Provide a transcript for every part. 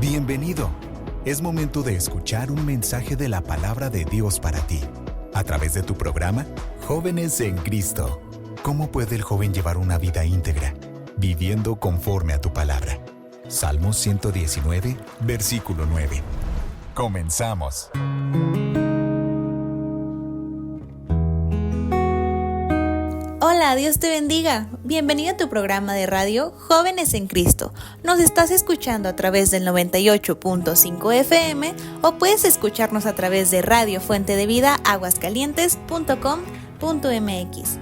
Bienvenido. Es momento de escuchar un mensaje de la palabra de Dios para ti, a través de tu programa Jóvenes en Cristo. ¿Cómo puede el joven llevar una vida íntegra, viviendo conforme a tu palabra? Salmos 119, versículo 9. Comenzamos. Hola, Dios te bendiga. Bienvenido a tu programa de radio Jóvenes en Cristo. Nos estás escuchando a través del 98.5 FM o puedes escucharnos a través de Radio Fuente de Vida aguascalientes.com.mx.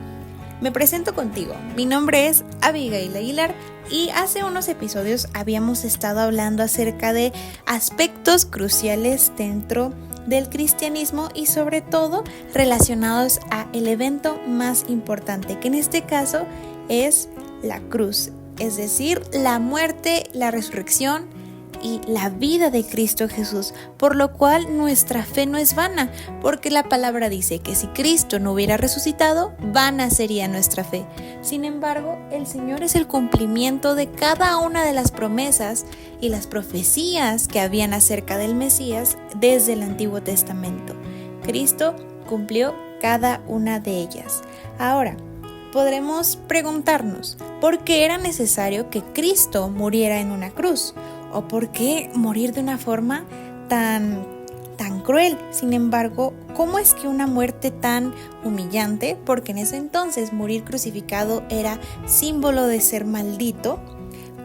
Me presento contigo. Mi nombre es Abigail Aguilar y hace unos episodios habíamos estado hablando acerca de aspectos cruciales dentro del cristianismo y sobre todo relacionados a el evento más importante, que en este caso es la cruz, es decir, la muerte, la resurrección y la vida de Cristo Jesús, por lo cual nuestra fe no es vana, porque la palabra dice que si Cristo no hubiera resucitado, vana sería nuestra fe. Sin embargo, el Señor es el cumplimiento de cada una de las promesas y las profecías que habían acerca del Mesías desde el Antiguo Testamento. Cristo cumplió cada una de ellas. Ahora, podremos preguntarnos, ¿por qué era necesario que Cristo muriera en una cruz? ¿O por qué morir de una forma tan cruel? Sin embargo, ¿cómo es que una muerte tan humillante? Porque en ese entonces morir crucificado era símbolo de ser maldito.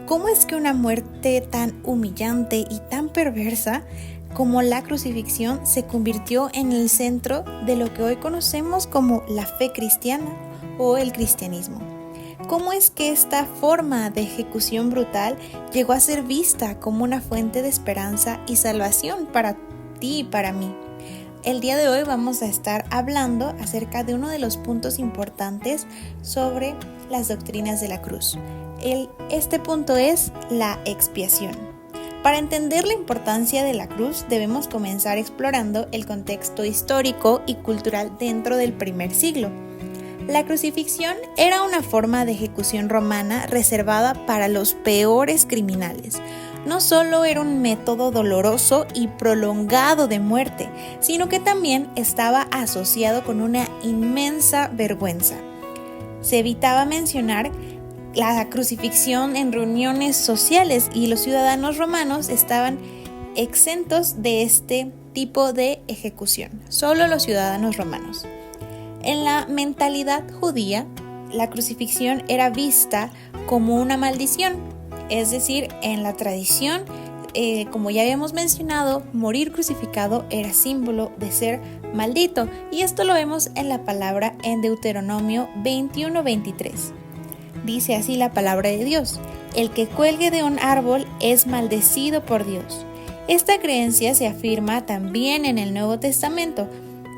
¿Cómo es que una muerte tan humillante y tan perversa como la crucifixión se convirtió en el centro de lo que hoy conocemos como la fe cristiana o el cristianismo? ¿Cómo es que esta forma de ejecución brutal llegó a ser vista como una fuente de esperanza y salvación para ti y para mí? El día de hoy vamos a estar hablando acerca de uno de los puntos importantes sobre las doctrinas de la cruz. Este punto es la expiación. Para entender la importancia de la cruz debemos comenzar explorando el contexto histórico y cultural dentro del primer siglo. La crucifixión era una forma de ejecución romana reservada para los peores criminales. No solo era un método doloroso y prolongado de muerte, sino que también estaba asociado con una inmensa vergüenza. Se evitaba mencionar la crucifixión en reuniones sociales y los ciudadanos romanos estaban exentos de este tipo de ejecución, solo los ciudadanos romanos. En la mentalidad judía, la crucifixión era vista como una maldición, es decir, en la tradición, como ya habíamos mencionado, morir crucificado era símbolo de ser maldito, y esto lo vemos en la palabra en Deuteronomio 21:23. Dice así la palabra de Dios: el que cuelgue de un árbol es maldecido por Dios. Esta creencia se afirma también en el Nuevo Testamento,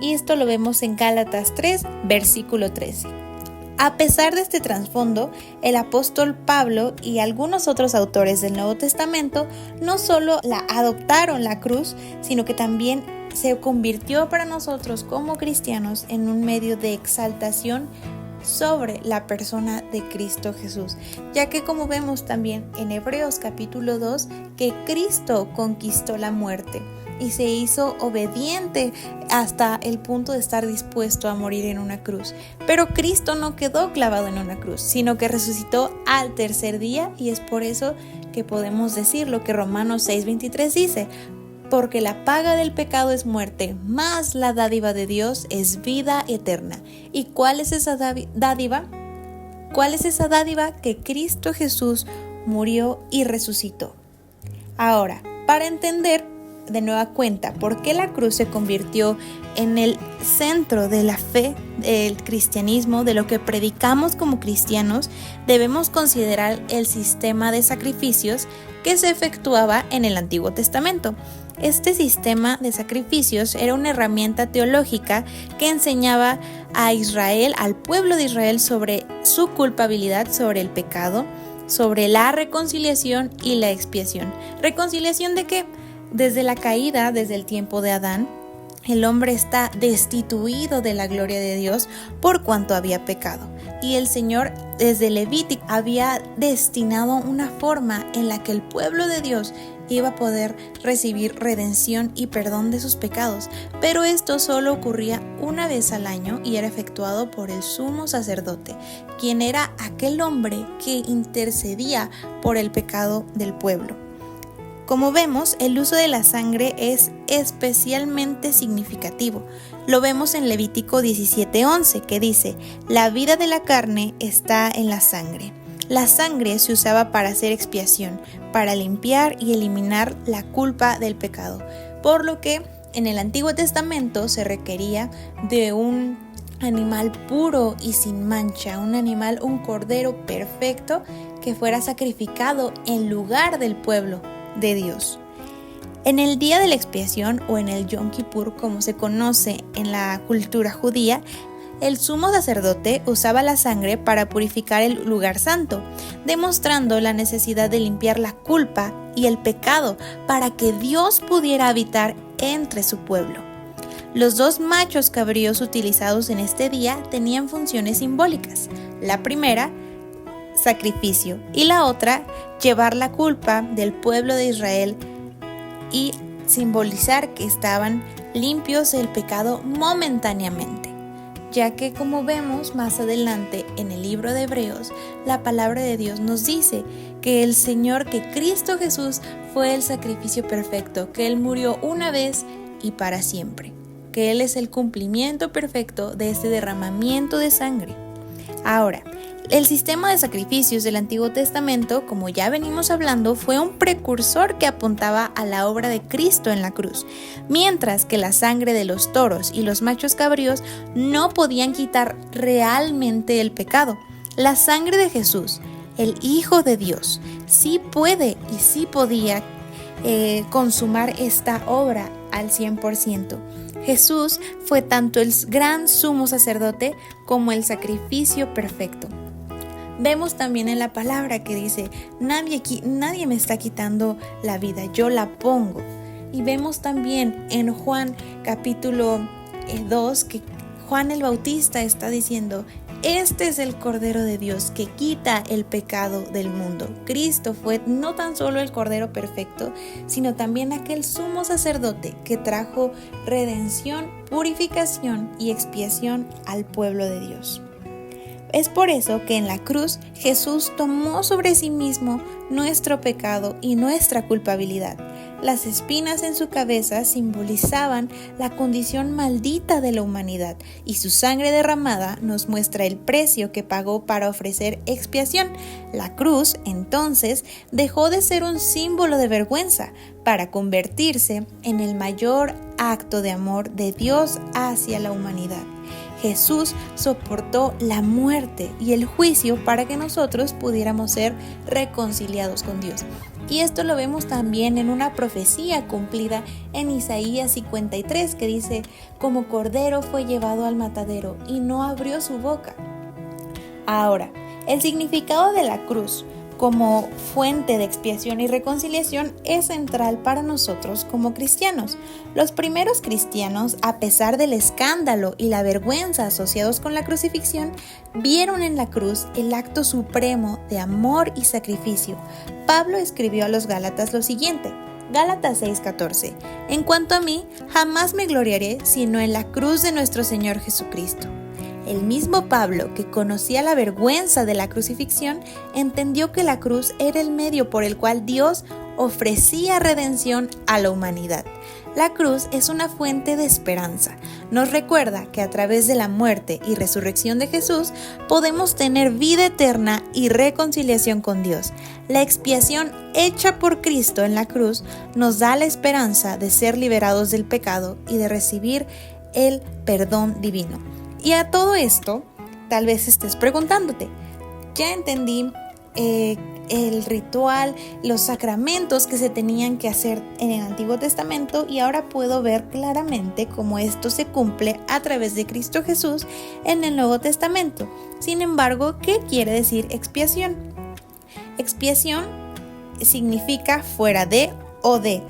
y esto lo vemos en Gálatas 3, versículo 13. A pesar de este trasfondo, el apóstol Pablo y algunos otros autores del Nuevo Testamento no solo la adoptaron la cruz, sino que también se convirtió para nosotros como cristianos en un medio de exaltación sobre la persona de Cristo Jesús, ya que como vemos también en Hebreos capítulo 2, que Cristo conquistó la muerte y se hizo obediente hasta el punto de estar dispuesto a morir en una cruz. Pero Cristo no quedó clavado en una cruz, sino que resucitó al tercer día, y es por eso que podemos decir lo que Romanos 6:23 dice: porque la paga del pecado es muerte, mas la dádiva de Dios es vida eterna. ¿Y cuál es esa dádiva? ¿Cuál es esa dádiva? Que Cristo Jesús murió y resucitó. Ahora, para entender de nueva cuenta por qué la cruz se convirtió en el centro de la fe del cristianismo, de lo que predicamos como cristianos, debemos considerar el sistema de sacrificios que se efectuaba en el Antiguo Testamento. Este sistema de sacrificios era una herramienta teológica que enseñaba a Israel, al pueblo de Israel, sobre su culpabilidad, sobre el pecado, sobre la reconciliación y la expiación. ¿Reconciliación de qué? Desde la caída, desde el tiempo de Adán, el hombre está destituido de la gloria de Dios por cuanto había pecado. Y el Señor desde Levítico había destinado una forma en la que el pueblo de Dios iba a poder recibir redención y perdón de sus pecados, pero esto solo ocurría una vez al año y era efectuado por el sumo sacerdote, quien era aquel hombre que intercedía por el pecado del pueblo. Como vemos, el uso de la sangre es especialmente significativo. Lo vemos en Levítico 17:11, que dice: la vida de la carne está en la sangre. La sangre se usaba para hacer expiación, para limpiar y eliminar la culpa del pecado, por lo que en el Antiguo Testamento se requería de un animal puro y sin mancha, un cordero perfecto que fuera sacrificado en lugar del pueblo de Dios. En el día de la expiación o en el Yom Kippur, como se conoce en la cultura judía, el sumo sacerdote usaba la sangre para purificar el lugar santo, demostrando la necesidad de limpiar la culpa y el pecado para que Dios pudiera habitar entre su pueblo. Los 2 machos cabríos utilizados en este día tenían funciones simbólicas. La primera, sacrificio, y la otra, llevar la culpa del pueblo de Israel y simbolizar que estaban limpios del pecado momentáneamente, ya que, como vemos más adelante en el libro de Hebreos, la palabra de Dios nos dice que el Señor, que Cristo Jesús fue el sacrificio perfecto, que Él murió una vez y para siempre, que Él es el cumplimiento perfecto de este derramamiento de sangre. Ahora, el sistema de sacrificios del Antiguo Testamento, como ya venimos hablando, fue un precursor que apuntaba a la obra de Cristo en la cruz, mientras que la sangre de los toros y los machos cabríos no podían quitar realmente el pecado. La sangre de Jesús, el Hijo de Dios, sí puede y sí podía consumar esta obra al 100%. Jesús fue tanto el gran sumo sacerdote como el sacrificio perfecto. Vemos también en la palabra que dice: nadie me está quitando la vida, yo la pongo. Y vemos también en Juan capítulo 2 que Juan el Bautista está diciendo: este es el Cordero de Dios que quita el pecado del mundo. Cristo fue no tan solo el Cordero perfecto, sino también aquel sumo sacerdote que trajo redención, purificación y expiación al pueblo de Dios. Es por eso que en la cruz Jesús tomó sobre sí mismo nuestro pecado y nuestra culpabilidad. Las espinas en su cabeza simbolizaban la condición maldita de la humanidad y su sangre derramada nos muestra el precio que pagó para ofrecer expiación. La cruz, entonces, dejó de ser un símbolo de vergüenza para convertirse en el mayor acto de amor de Dios hacia la humanidad. Jesús soportó la muerte y el juicio para que nosotros pudiéramos ser reconciliados con Dios. Y esto lo vemos también en una profecía cumplida en Isaías 53 que dice: como cordero fue llevado al matadero y no abrió su boca. Ahora, el significado de la cruz como fuente de expiación y reconciliación es central para nosotros como cristianos. Los primeros cristianos, a pesar del escándalo y la vergüenza asociados con la crucifixión, vieron en la cruz el acto supremo de amor y sacrificio. Pablo escribió a los Gálatas lo siguiente: Gálatas 6:14: en cuanto a mí, jamás me gloriaré sino en la cruz de nuestro Señor Jesucristo. El mismo Pablo, que conocía la vergüenza de la crucifixión, entendió que la cruz era el medio por el cual Dios ofrecía redención a la humanidad. La cruz es una fuente de esperanza. Nos recuerda que a través de la muerte y resurrección de Jesús podemos tener vida eterna y reconciliación con Dios. La expiación hecha por Cristo en la cruz nos da la esperanza de ser liberados del pecado y de recibir el perdón divino. Y a todo esto, tal vez estés preguntándote: ya entendí el ritual, los sacramentos que se tenían que hacer en el Antiguo Testamento y ahora puedo ver claramente cómo esto se cumple a través de Cristo Jesús en el Nuevo Testamento. Sin embargo, ¿qué quiere decir expiación? Expiación significa fuera de o de.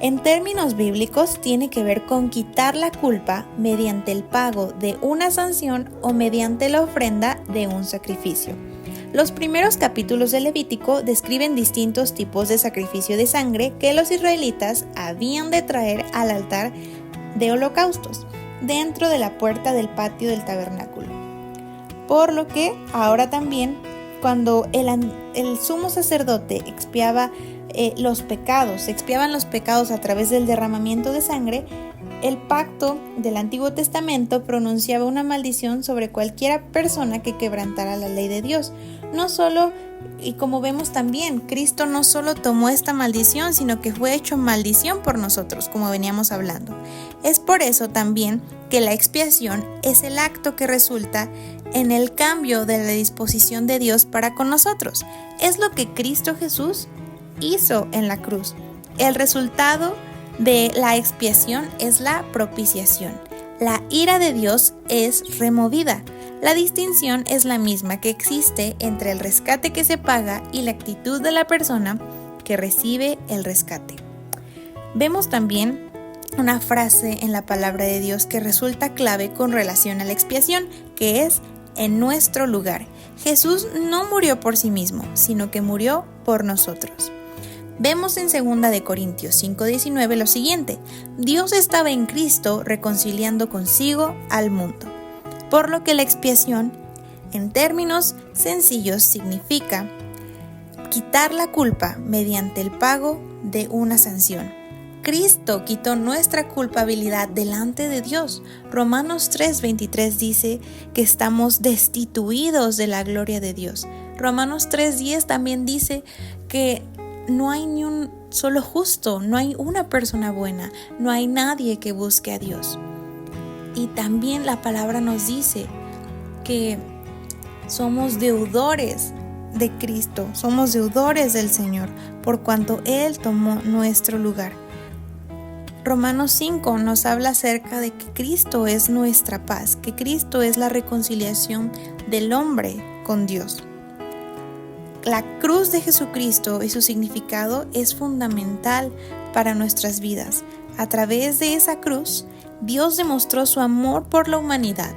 En términos bíblicos, tiene que ver con quitar la culpa mediante el pago de una sanción o mediante la ofrenda de un sacrificio. Los primeros capítulos de Levítico describen distintos tipos de sacrificio de sangre que los israelitas habían de traer al altar de holocaustos, dentro de la puerta del patio del tabernáculo. Por lo que ahora también, cuando el sumo sacerdote expiaban los pecados a través del derramamiento de sangre, el pacto del Antiguo Testamento pronunciaba una maldición sobre cualquier persona que quebrantara la ley de Dios. No solo, y como vemos también, Cristo no solo tomó esta maldición, sino que fue hecho maldición por nosotros, como veníamos hablando. Es por eso también que la expiación es el acto que resulta en el cambio de la disposición de Dios para con nosotros. Es lo que Cristo Jesús hizo en la cruz. El resultado de la expiación es la propiciación. La ira de Dios es removida. La distinción es la misma que existe entre el rescate que se paga y la actitud de la persona que recibe el rescate. Vemos también una frase en la palabra de Dios que resulta clave con relación a la expiación, que es en nuestro lugar. Jesús no murió por sí mismo, sino que murió por nosotros. Vemos en 2 de Corintios 5:19 lo siguiente: Dios estaba en Cristo reconciliando consigo al mundo. Por lo que la expiación, en términos sencillos, significa quitar la culpa mediante el pago de una sanción. Cristo quitó nuestra culpabilidad delante de Dios. Romanos 3:23 dice que estamos destituidos de la gloria de Dios. Romanos 3:10 también dice que no hay ni un solo justo, no hay una persona buena, no hay nadie que busque a Dios. Y también la palabra nos dice que somos deudores de Cristo, somos deudores del Señor, por cuanto Él tomó nuestro lugar. Romanos 5 nos habla acerca de que Cristo es nuestra paz, que Cristo es la reconciliación del hombre con Dios. La cruz de Jesucristo y su significado es fundamental para nuestras vidas. A través de esa cruz, Dios demostró su amor por la humanidad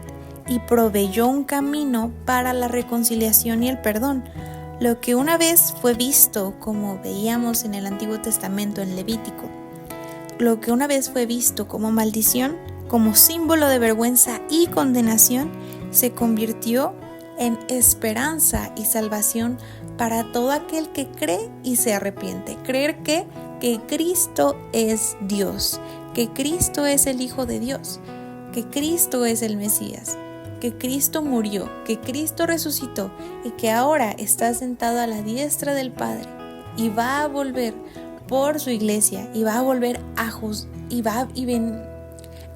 y proveyó un camino para la reconciliación y el perdón. Lo que una vez fue visto, como veíamos en el Antiguo Testamento en Levítico, lo que una vez fue visto como maldición, como símbolo de vergüenza y condenación, se convirtió en esperanza y salvación para todo aquel que cree y se arrepiente. Creer que Cristo es Dios, que Cristo es el Hijo de Dios, que Cristo es el Mesías, que Cristo murió, que Cristo resucitó y que ahora está sentado a la diestra del Padre y va a volver por su iglesia y va a volver a juzgar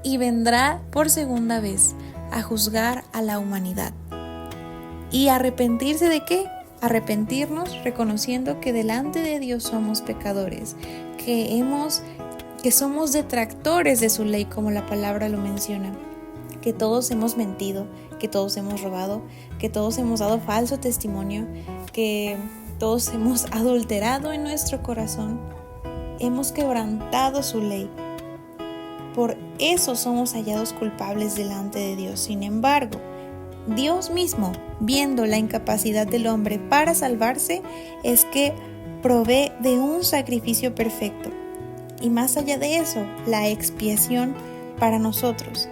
y vendrá por segunda vez a juzgar a la humanidad. ¿Y arrepentirse de qué? Arrepentirnos reconociendo que delante de Dios somos pecadores, que somos detractores de su ley, como la palabra lo menciona, que todos hemos mentido, que todos hemos robado, que todos hemos dado falso testimonio, que todos hemos adulterado en nuestro corazón, hemos quebrantado su ley. Por eso somos hallados culpables delante de Dios. Sin embargo, Dios mismo, viendo la incapacidad del hombre para salvarse, es que provee de un sacrificio perfecto. Y más allá de eso, la expiación para nosotros,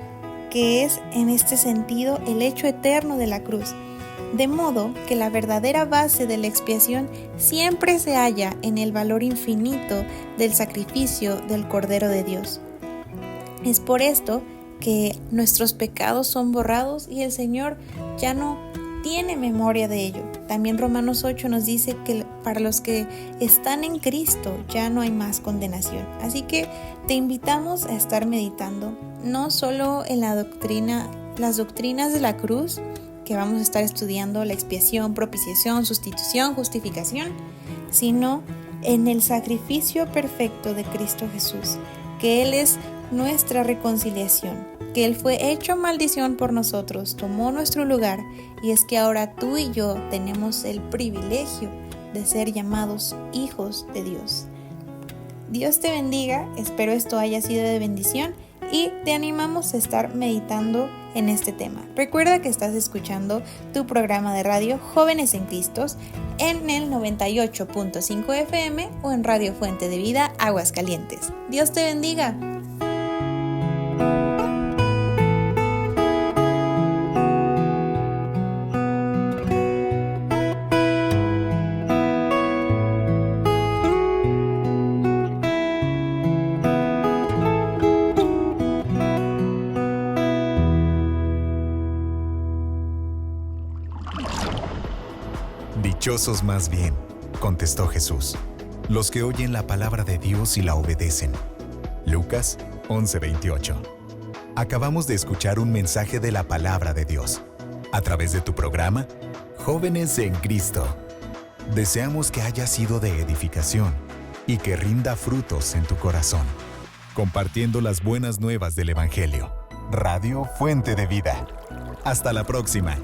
que es en este sentido el hecho eterno de la cruz. De modo que la verdadera base de la expiación siempre se halla en el valor infinito del sacrificio del Cordero de Dios. Es por esto que nuestros pecados son borrados y el Señor ya no tiene memoria de ello. También Romanos 8 nos dice que para los que están en Cristo ya no hay más condenación. Así que te invitamos a estar meditando no solo en las doctrinas de la cruz, que vamos a estar estudiando la expiación, propiciación, sustitución, justificación, sino en el sacrificio perfecto de Cristo Jesús, que Él es nuestra reconciliación, que Él fue hecho maldición por nosotros, tomó nuestro lugar, y es que ahora tú y yo tenemos el privilegio de ser llamados hijos de Dios. Dios te bendiga, espero esto haya sido de bendición y te animamos a estar meditando en este tema. Recuerda que estás escuchando tu programa de radio Jóvenes en Cristo en el 98.5 FM o en Radio Fuente de Vida Aguascalientes. Dios te bendiga. Dichosos más bien, contestó Jesús, los que oyen la palabra de Dios y la obedecen. Lucas 11:28. Acabamos de escuchar un mensaje de la palabra de Dios, a través de tu programa, Jóvenes en Cristo. Deseamos que haya sido de edificación y que rinda frutos en tu corazón, compartiendo las buenas nuevas del Evangelio. Radio Fuente de Vida. Hasta la próxima.